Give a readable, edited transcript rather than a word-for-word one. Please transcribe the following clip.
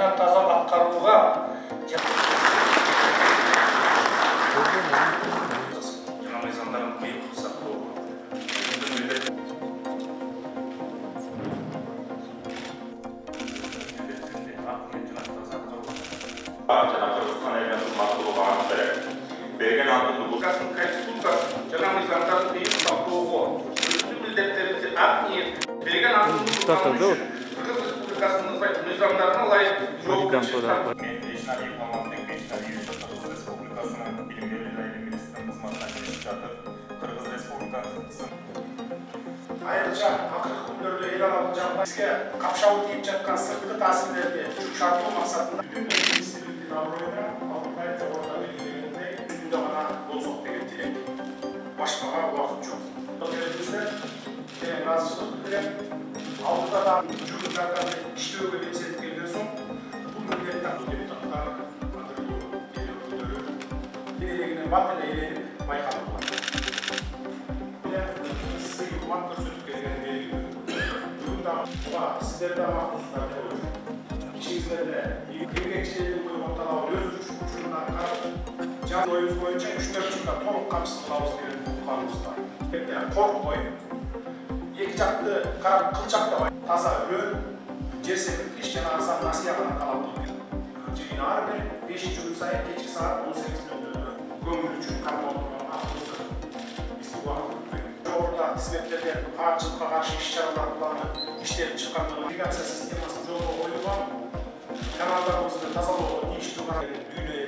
жана таза аткарууга жана мыйзамдарын быйыл сактоо. Жана Кыргызстан элинин макулугу ант берет. Берген антын Конституциясын жана мыйзамдарын быйыл сактоого өзүнүн милдеттерибизди ак ниет берген антын Кыргыз Республикасынын мыйзамдарына ылайык жооп айрыкча акыркы күндөрдө эл аралык жагдай бизге капшабы тийип жаткан сырткы таасирлерди жумшартуу максатында бүтүн министрликтин аброюна алынбай жогоруда белгилегендей үстүндө гана болсок деген тилек. Башкага убакыт жок. Элибизде терең ыраазычылык билдирем. Алдыда да журналдардан иштөөгө белсендик келген соң бул милдетти депутаттар делегинен бат эле ээленип байкалып sizler de mahsuslar işinizlerle emekçilerin koyup talağı öz uçurundan karşı can boyunuz boyunca 3-4 yılda toluk kapsız kılavuz verin hukuklarımızda. Yani kork boyu, iki çaktı kılçak da var. Taza ürün, cesemin iş cenazı nasiyatına kalıp Cegin Arbi, 5. gün sayı geçi saat 18.00'da gömül için kamuoyunun aklımızda. Biz bu vakit orada hizmetlerle harcılıkla karşı iş çağrılar kullanıp işlerin çıkanlığı navigasyon sistemasının yolu oyulma kanallarımızda tasarlığı, iş tutarı, düğüne